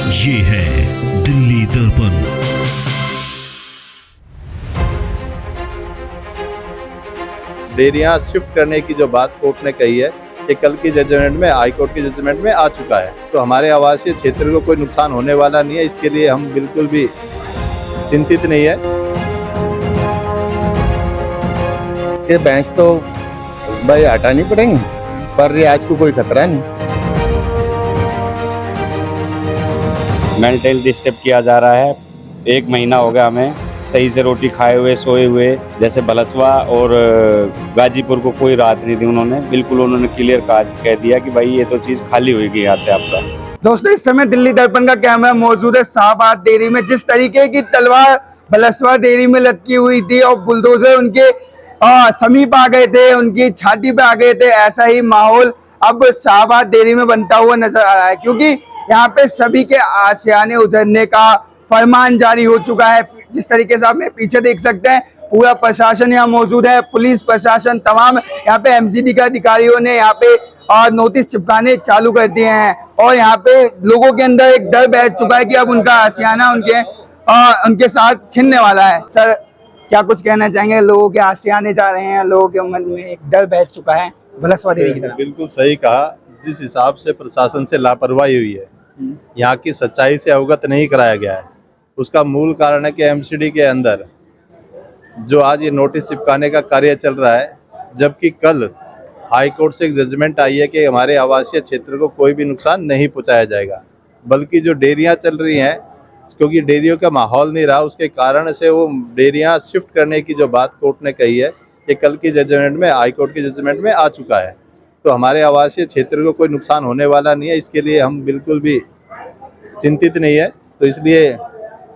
ये है दिल्ली दर्पण। डेरियां शिफ्ट करने की जो बात कोर्ट ने कही है, ये कल की जजमेंट में, हाई कोर्ट की जजमेंट में आ चुका है। तो हमारे आवासीय क्षेत्र को कोई नुकसान होने वाला नहीं है, इसके लिए हम बिल्कुल भी चिंतित नहीं है। ये बेंच तो भाई हटानी पड़ेंगे, पर रियाज को कोई खतरा नहीं। मेंटल डिस्टर्ब किया जा रहा है। 1 महीना हो गया हमें सही से रोटी खाए हुए सोए हुए। जैसे बलसवा और गाजीपुर को कोई राहत नहीं दी उन्होंने, बिल्कुल उन्होंने क्लियर कह दिया कि भाई ये तो चीज़ खाली होगी यहाँ से आपका। दोस्तों, इस समय दिल्ली दर्पण का कैमरा मौजूद है शाहबाद डेयरी में। जिस तरीके की तलवार बलसवा डेयरी में लटकी हुई थी और बुलडोजर उनके समीप आ गए थे, उनकी छाती पे आ गए थे, ऐसा ही माहौल अब शाहबाद डेयरी में बनता हुआ नजर आ रहा है, क्योंकि यहाँ पे सभी के आशियाने उजड़ने का फरमान जारी हो चुका है। जिस तरीके से आपने पीछे देख सकते हैं, पूरा प्रशासन यहाँ मौजूद है, पुलिस प्रशासन तमाम यहाँ पे एमसीडी के अधिकारियों ने यहाँ पे नोटिस चिपकाने चालू कर दिए हैं और यहाँ पे लोगों के अंदर एक डर बैठ चुका है कि अब उनका आशियाना उनके साथ छिनने वाला है। सर, क्या कुछ कहना चाहेंगे? लोगों के आशियाने जा रहे हैं, लोगों के मन में एक डर बैठ चुका है बलसवा डेयरी की तरफ। बिल्कुल सही कहा। जिस हिसाब से प्रशासन से लापरवाही हुई है, यहाँ की सच्चाई से अवगत नहीं कराया गया है, उसका मूल कारण है कि एमसीडी के अंदर जो आज ये नोटिस चिपकाने का कार्य चल रहा है, जबकि कल हाई कोर्ट से एक जजमेंट आई है कि हमारे आवासीय क्षेत्र को कोई भी नुकसान नहीं पहुंचाया जाएगा, बल्कि जो डेयरियां चल रही हैं, क्योंकि डेयरियों का माहौल नहीं रहा, उसके कारण से वो डेयरियां शिफ्ट करने की जो बात कोर्ट ने कही है, ये कल की जजमेंट में, हाई कोर्ट की जजमेंट में आ चुका है। तो हमारे आवासीय क्षेत्र को कोई नुकसान होने वाला नहीं है, इसके लिए हम बिल्कुल भी चिंतित नहीं है। तो इसलिए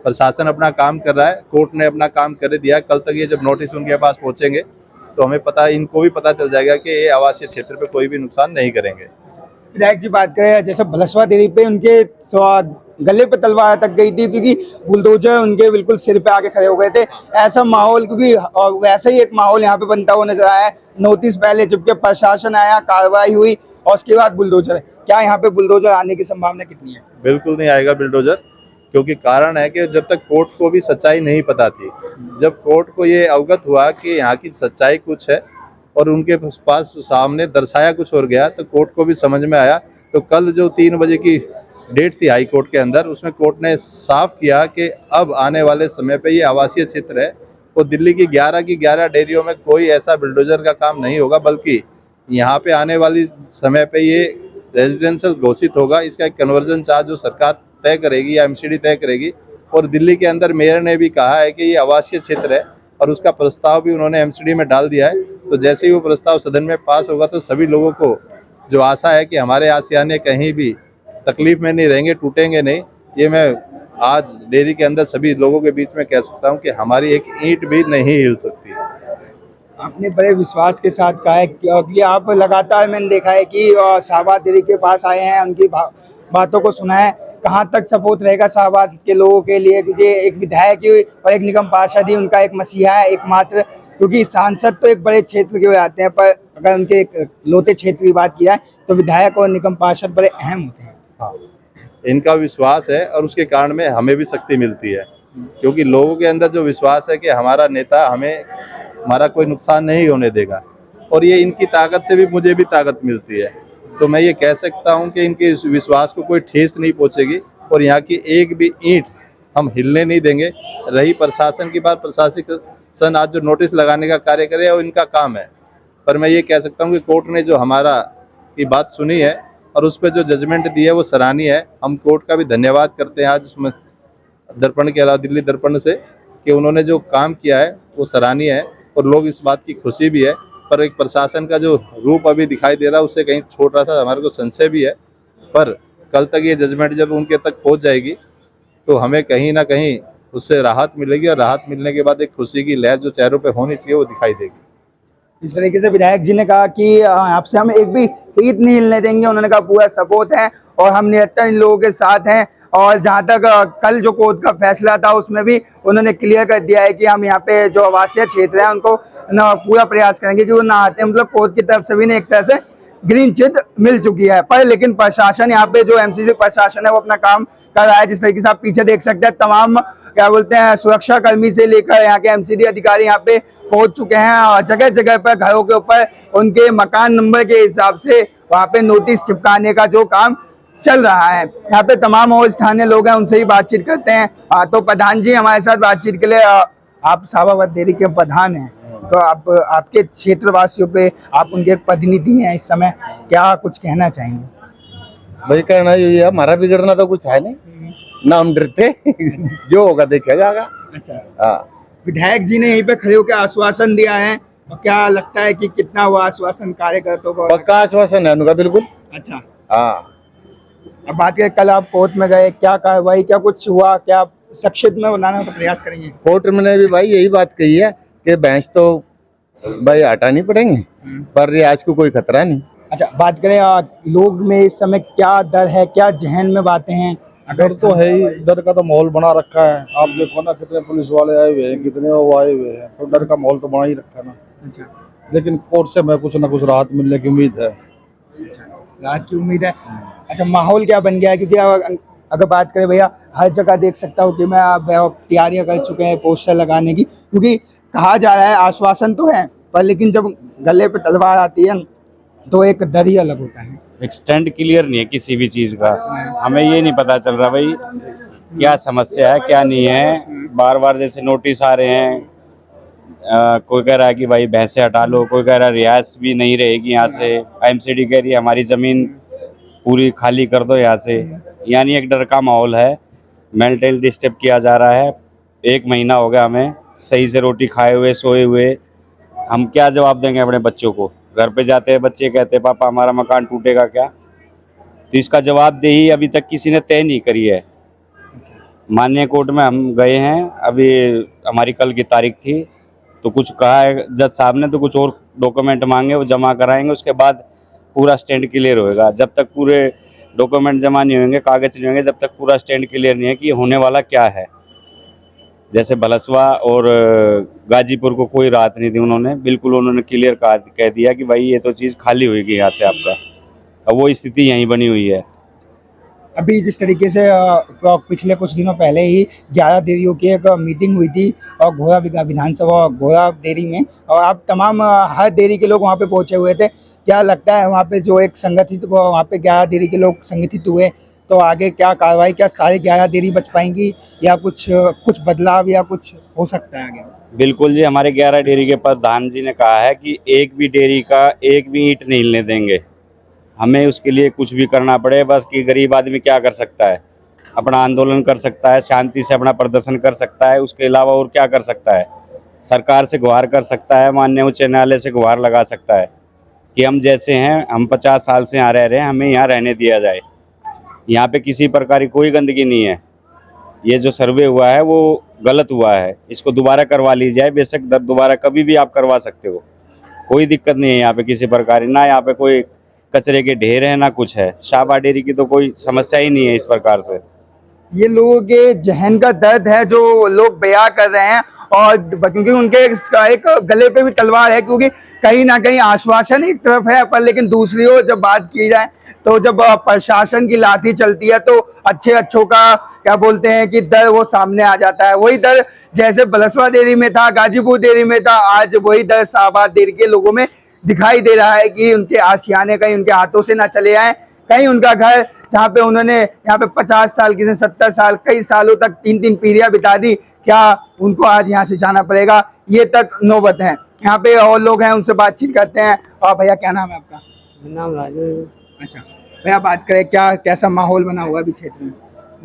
प्रशासन अपना काम कर रहा है, कोर्ट ने अपना काम कर दिया। कल तक ये जब नोटिस उनके पास पहुंचेंगे तो हमें इनको भी पता चल जाएगा कि ये आवासीय क्षेत्र पे कोई भी नुकसान नहीं करेंगे। विधायक जी, बात करें जैसे बलसवा डेयरी पे उनके गले पे तलवार तक गई थी, क्योंकि बुलडोजर उनके बिल्कुल सिर पे आके खड़े हो गए थे। ऐसा माहौल, क्योंकि वैसा ही एक माहौल यहाँ पे बनता हुआ नजर आया है। नोटिस पहले जबकि प्रशासन आया, कार्रवाई हुई और उसके बाद बुलडोजर। क्या यहाँ पे बुलडोजर आने की संभावना कितनी है? बिल्कुल नहीं आएगा बुलडोजर, क्योंकि कारण है कि जब तक कोर्ट को भी सच्चाई नहीं पता थी, जब कोर्ट को ये अवगत हुआ कि यहाँ की सच्चाई कुछ है और उनके पास सामने दर्शाया कुछ और गया, तो कोर्ट को भी समझ में आया। तो कल जो 3 बजे की डेट थी हाई कोर्ट के अंदर, उसमें कोर्ट ने साफ किया कि अब आने वाले समय पे ये आवासीय क्षेत्र है, वो दिल्ली की 11 डेयरियों में कोई ऐसा बुलडोजर का काम नहीं होगा, बल्कि यहाँ पे आने वाली समय पे ये रेजिडेंशियल घोषित होगा। इसका एक कन्वर्जन चार्ज जो सरकार तय करेगी या एमसीडी तय करेगी। और दिल्ली के अंदर मेयर ने भी कहा है कि ये आवासीय क्षेत्र है और उसका प्रस्ताव भी उन्होंने एमसीडी में डाल दिया है। तो जैसे ही वो प्रस्ताव सदन में पास होगा तो सभी लोगों को जो आशा है कि हमारे आशियाने कहीं भी तकलीफ में नहीं रहेंगे, टूटेंगे नहीं, ये मैं आज डेयरी के अंदर सभी लोगों के बीच में कह सकता हूँ कि हमारी एक ईंट भी नहीं हिल सकती। आपने बड़े विश्वास के साथ कहा है, क्योंकि आप लगातार मैंने देखा है कि शाहबाद डेयरी के पास आए हैं, उनकी बातों को सुना है। कहाँ तक सपोर्ट रहेगा शाहबाद के लोगों के लिए? क्योंकि एक विधायक और एक निगम पार्षद ही उनका एक मसीहा है एकमात्र, क्योंकि सांसद तो एक बड़े क्षेत्र के हो जाते हैं, पर अगर उनके एक लोटे क्षेत्र की बात किया है तो विधायक और निगम पार्षद बड़े अहम होते हैं। हाँ, इनका विश्वास है और उसके कारण में हमें भी शक्ति मिलती है, क्योंकि लोगों के अंदर जो विश्वास है कि हमारा नेता हमारा कोई नुकसान नहीं होने देगा, और ये इनकी ताकत से भी मुझे भी ताकत मिलती है। तो मैं ये कह सकता हूँ कि इनके विश्वास को कोई ठेस नहीं पहुँचेगी और यहाँ की एक भी ईंट हम हिलने नहीं देंगे। रही प्रशासन की बात, प्रशासन आज जो नोटिस लगाने का कार्य करे वो इनका काम है, पर मैं ये कह सकता हूँ कि कोर्ट ने जो हमारा की बात सुनी है और उस पर जो जजमेंट दी है वो सराहनीय है। हम कोर्ट का भी धन्यवाद करते हैं आज उसमें दर्पण के अलावा दिल्ली दर्पण से, कि उन्होंने जो काम किया है वो सराहनीय है और लोग इस बात की खुशी भी है। पर एक प्रशासन का जो रूप अभी दिखाई दे रहा है उससे कहीं छोटा सा हमारे को संशय भी है, पर कल तक ये जजमेंट जब उनके तक पहुंच जाएगी तो हमें कहीं ना कहीं उससे राहत मिलेगी, और राहत मिलने के बाद एक खुशी की लहर जो चेहरों पे होनी चाहिए वो दिखाई देगी। इस तरीके से विधायक जी ने कहा कि आपसे हम एक भी ईंट नहीं हिलने देंगे। उन्होंने कहा पूरा सपोर्ट है और हम निरंतर इन लोगों के साथ हैं। और जहां तक कल जो कोर्ट का फैसला था उसमें भी उन्होंने क्लियर कर दिया है कि हम यहाँ पे जो आवासीय क्षेत्र है उनको पूरा प्रयास करेंगे कि वो ना आते, मतलब कोर्ट की तरफ से भी एक तरह से ग्रीन चिट मिल चुकी है। पर लेकिन प्रशासन यहाँ पे जो एमसीसी प्रशासन है वो अपना काम कर रहा है। जिस तरीके से आप पीछे देख सकते हैं, तमाम क्या बोलते हैं सुरक्षा कर्मी से लेकर यहाँ के एमसीडी अधिकारी यहाँ पे पहुंच चुके हैं और जगह जगह पर घरों के ऊपर उनके मकान नंबर के हिसाब से वहाँ पे नोटिस चिपकाने का जो काम चल रहा है। यहाँ पे तमाम और स्थानीय लोग हैं, उनसे ही बातचीत करते हैं। तो प्रधान जी हमारे साथ बातचीत के लिए, आप साबावत डेयरी के प्रधान हैं, तो आप आपके क्षेत्रवासियों पे आप उनके एक प्रतिनिधि हैं, इस समय क्या कुछ कहना चाहेंगे? भाई कहना ये है, हमारा बिगड़ना तो कुछ है नहीं ना, हम डरते जो होगा देखा जाएगा। अच्छा, हाँ, विधायक जी ने यहीं पे खड़े होकर आश्वासन दिया है, और क्या लगता है कि कितना हुआ आश्वासन कार्यकर्ताओं को? पक्का आश्वासन है उनका, बिल्कुल। अच्छा, हाँ, अब बात करें, कल आप कोर्ट में गए, क्या कार्रवाई, क्या कुछ हुआ, क्या आप संक्षिप्त में बनाने का प्रयास करेंगे? कोर्ट में भी भाई यही बात कही है कि भैंस तो भाई हटानी पड़ेंगे, पर रियाज को कोई खतरा नहीं। अच्छा, बात करें लोग में इस समय क्या डर है, क्या जहन में बातें हैं? डर तो है ही, डर का तो माहौल बना रखा है। आप देखो ना, कितने पुलिस वाले आए हुए हैं, कितने वो आए हुए हैं, तो डर का माहौल तो बना ही रखा है ना। अच्छा, लेकिन कोर्ट से मैं कुछ ना कुछ राहत मिलने की उम्मीद है। रात की उम्मीद है। अच्छा, माहौल क्या बन गया है? क्योंकि अगर बात करें भैया, हर जगह देख सकता हूँ कि मैं तैयारियां कर चुके हैं पोस्टर लगाने की, क्योंकि कहा जा रहा है आश्वासन तो है, पर लेकिन जब गले पे तलवार आती है तो एक डर ही अलग होता है। एक स्टैंड क्लियर नहीं है किसी भी चीज़ का। हमें ये नहीं पता चल रहा भाई क्या समस्या है क्या नहीं है। बार बार जैसे नोटिस आ रहे हैं, कोई कह रहा है कि भाई भैंसे हटा लो, कोई कह रहा है रियायत भी नहीं रहेगी यहाँ से, एमसीडी कह रही है हमारी ज़मीन पूरी खाली कर दो यहाँ से। यानी एक डर का माहौल है, मेंटल डिस्टर्ब किया जा रहा है। 1 महीना हो गया हमें सही से रोटी खाए हुए सोए हुए, हम क्या जवाब देंगे अपने बच्चों को? घर पे जाते हैं बच्चे कहते हैं पापा हमारा मकान टूटेगा क्या? तो इसका जवाबदेही अभी तक किसी ने तय नहीं करी है। माननीय कोर्ट में हम गए हैं, अभी हमारी कल की तारीख थी, तो कुछ कहा है जज साहब ने, तो कुछ और डॉक्यूमेंट मांगे वो जमा कराएंगे, उसके बाद पूरा स्टैंड क्लियर होएगा। जब तक पूरे डॉक्यूमेंट जमा नहीं होंगे, कागज नहीं होंगे, जब तक पूरा स्टैंड क्लियर नहीं है कि होने वाला क्या है। जैसे बलसवा और गाजीपुर को कोई राहत नहीं दी उन्होंने, बिल्कुल उन्होंने क्लियर कह दिया कि भाई ये तो चीज़ खाली होगी यहाँ से आपका। अब वो स्थिति यहीं बनी हुई है। अभी जिस तरीके से पिछले कुछ दिनों पहले ही 11 डेयरियों की एक मीटिंग हुई थी और घोड़ा विधानसभा घोड़ा डेयरी में, और आप तमाम हर डेयरी के लोग वहाँ पे पहुँचे हुए थे। क्या लगता है वहाँ पे जो एक संगठित, वहाँ पे 11 डेयरी के लोग संगठित हुए, तो आगे क्या कार्रवाई, क्या सारे 11 डेयरी बच पाएंगी या कुछ बदलाव या कुछ हो सकता है आगे? बिल्कुल जी, हमारे 11 डेयरी के प्रधान जी ने कहा है कि एक भी डेयरी का एक भी ईंट नहीं हिलने देंगे। हमें उसके लिए कुछ भी करना पड़े, बस कि गरीब आदमी क्या कर सकता है? अपना आंदोलन कर सकता है, शांति से अपना प्रदर्शन कर सकता है, उसके अलावा और क्या कर सकता है? सरकार से गुहार कर सकता है, माननीय उच्च न्यायालय से गुहार लगा सकता है कि हम जैसे हैं, हम 50 साल से यहाँ रह रहे हैं, हमें यहाँ रहने दिया जाए। यहाँ पे किसी प्रकार की कोई गंदगी नहीं है। ये जो सर्वे हुआ है वो गलत हुआ है, इसको दोबारा करवा ली जाए। बेशक दोबारा कभी भी आप करवा सकते हो, कोई दिक्कत नहीं है यहाँ पे किसी प्रकार की। ना यहाँ पे कोई कचरे के ढेर है ना कुछ है। शाहबाद डेयरी की तो कोई समस्या ही नहीं है इस प्रकार से। ये लोगों के जहन का दर्द है जो लोग बयां कर रहे हैं, और क्योंकि उनके एक गले पे भी तलवार है, क्योंकि कहीं ना कहीं आश्वासन एक तरफ है, पर लेकिन दूसरी ओर जब बात की जाए तो जब प्रशासन की लाठी चलती है तो अच्छों का क्या बोलते हैं कि डर वो सामने आ जाता है। वही डर जैसे बलसवा डेयरी में था, गाजीपुर डेयरी में था, आज वही डर शाहबाद डेयरी के लोगों में दिखाई दे रहा है कि उनके आशियाने कहीं उनके हाथों से ना चले आए, कहीं उनका घर जहाँ पे उन्होंने यहाँ पे 50 साल किसी 70 साल कई सालों तक 3-3 पीढ़ियां बिता दी, क्या उनको आज यहाँ से जाना पड़ेगा, ये तक नौबत है। यहाँ पे और लोग हैं, उनसे बातचीत करते हैं। और भैया क्या नाम है आपका? नाम राजू। अच्छा भैया, बात करें क्या कैसा माहौल बना हुआ अभी क्षेत्र में?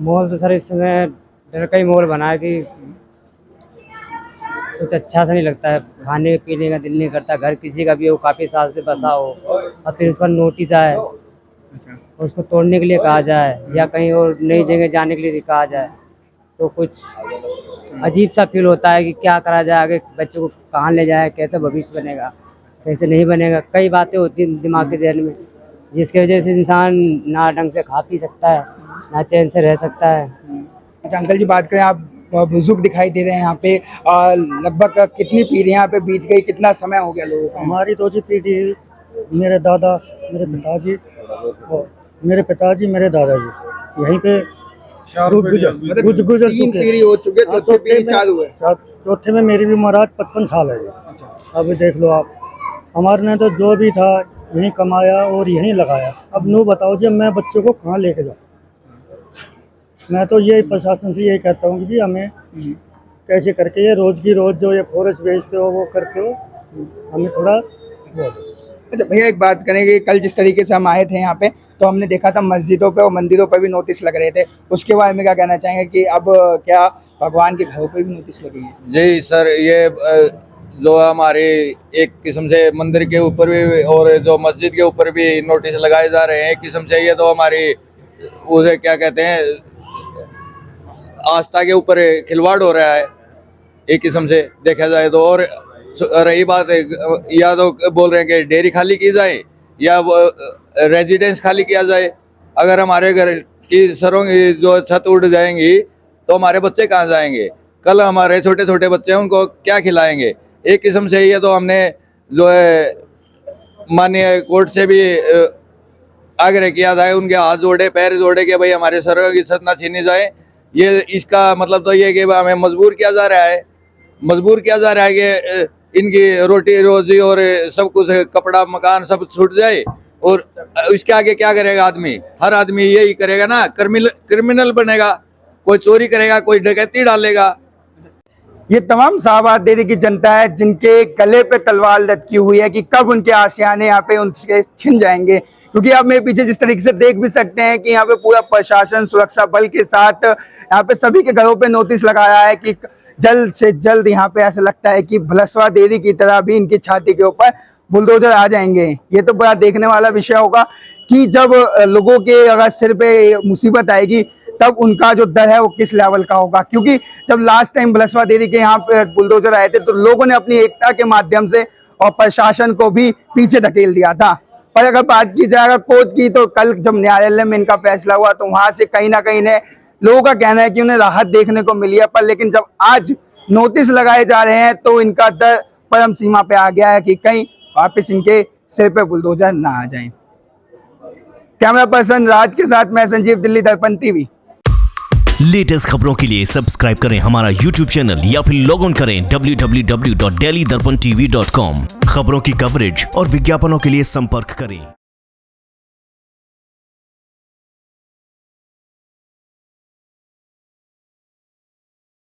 माहौल तो सर इस समय डर का ही माहौल बना है कि कुछ अच्छा सा नहीं लगता है, खाने पीने का दिल नहीं करता। घर किसी का भी हो, काफ़ी साल से बसा हो, और फिर उसका नोटिस आए, उसको तोड़ने के लिए कहा जाए या कहीं और नई जगह जाने के लिए कहा जाए, तो कुछ अजीब सा फील होता है कि क्या करा जाए, आगे बच्चों को कहाँ ले जाए, कैसे भविष्य बनेगा, कैसे नहीं बनेगा। कई बातें होती हैं दिमाग के जहन में, जिसकी वजह से इंसान ना ढंग से खा पी सकता है, ना चैन से रह सकता है। अच्छा अंकल जी, बात करें, आप बुजुर्ग दिखाई दे रहे हैं यहाँ पे, लगभग कितनी पीढ़ियाँ यहाँ पे बीत गई, कितना समय हो गया लोगों को? हमारी तो जी पीढ़ी, मेरे दादा, मेरे पिताजी, मेरे दादाजी यहीं पे गुजर तीन चुके पीढ़ी हो चुके, चौथी पीढ़ी चालू है। चौथे में मेरी भी महाराज 55 साल है। अभी देख लो आप, हमारे ने तो जो भी था यहीं कमाया और यहीं लगाया। अब नू बताओ जी, मैं बच्चों को कहाँ लेके जाऊँ? मैं तो यही प्रशासन से यही कहता हूँ कि जी हमें कैसे करके ये रोज की रोज जो ये फॉरेस्ट बेचते हो वो करते हो, हमें थोड़ा अच्छा भैया, एक बात करेंगे, कल जिस तरीके से हम आए थे यहाँ पे तो हमने देखा था मस्जिदों पे और मंदिरों पे भी नोटिस लग रहे थे, उसके बारे में क्या कहना चाहेंगे कि अब क्या भगवान के घरों पे भी नोटिस लगी है? जी सर, ये जो हमारे एक किस्म से मंदिर के ऊपर भी और जो मस्जिद के ऊपर भी नोटिस लगाए जा रहे हैं। एक किस्म से ये तो हमारी उसे क्या कहते हैं, आस्था के ऊपर खिलवाड़ हो रहा है एक किस्म से देखा जाए तो। और रही बात या तो बोल रहे हैं कि डेयरी खाली की जाए या रेजिडेंस खाली किया जाए। अगर हमारे घर की सरों की जो छत उड़ जाएंगी तो हमारे बच्चे कहाँ जाएंगे? कल हमारे छोटे छोटे बच्चे हैं, उनको क्या खिलाएंगे? एक किस्म से ये तो हमने जो है माननीय कोर्ट से भी आग्रह किया था, उनके हाथ जोड़े पैर जोड़े कि भाई हमारे सरों की छत ना छीनी जाए। ये इसका मतलब तो ये कि हमें मजबूर किया जा रहा है, कि इनकी रोटी रोजी और सब कुछ कपड़ा मकान सब छूट जाए। और इसके आगे क्या करेगा आदमी? हर आदमी यही करेगा ना, क्रिमिनल बनेगा, कोई चोरी करेगा, कोई डकैती डालेगा। ये तमाम शाहबाद डेयरी की जनता है जिनके गले पे तलवार लटकी हुई है कि कब उनके आशियाने यहाँ पे उनसे छिन जाएंगे। क्योंकि आप मेरे पीछे जिस तरीके से देख भी सकते हैं कि यहाँ पे पूरा प्रशासन सुरक्षा बल के साथ यहाँ पे सभी के घरों पे नोटिस लगाया है कि जल्द से जल्द यहाँ पे ऐसा लगता है कि भलसवा डेयरी की तरह भी इनकी छाती के ऊपर बुलडोजर आ जाएंगे। ये तो बड़ा देखने वाला विषय होगा कि जब लोगों के अगर सिर पे मुसीबत आएगी तब उनका जो डर है वो किस लेवल का होगा। क्योंकि जब लास्ट टाइम भलसवा डेयरी के यहाँ पे बुलडोजर आए थे तो लोगों ने अपनी एकता के माध्यम से और प्रशासन को भी पीछे धकेल दिया था। पर अगर बात की जाए कोर्ट की, तो कल जब न्यायालय में इनका फैसला हुआ तो वहां से कहीं ना कहीं ने लोगों का कहना है कि उन्हें राहत देखने को मिली है। पर लेकिन जब आज नोटिस लगाए जा रहे हैं तो इनका डर परम सीमा पे आ गया है कि कहीं वापस इनके सिर पे बुलडोजर ना आ जाए। कैमरा पर्सन राज के साथ मैं संजीव, दिल्ली दर्पण टीवी। लेटेस्ट खबरों के लिए सब्सक्राइब करें हमारा YouTube चैनल या फिर लॉग इन करें www.delhidarpantv.com। खबरों की कवरेज और विज्ञापनों के लिए संपर्क करें।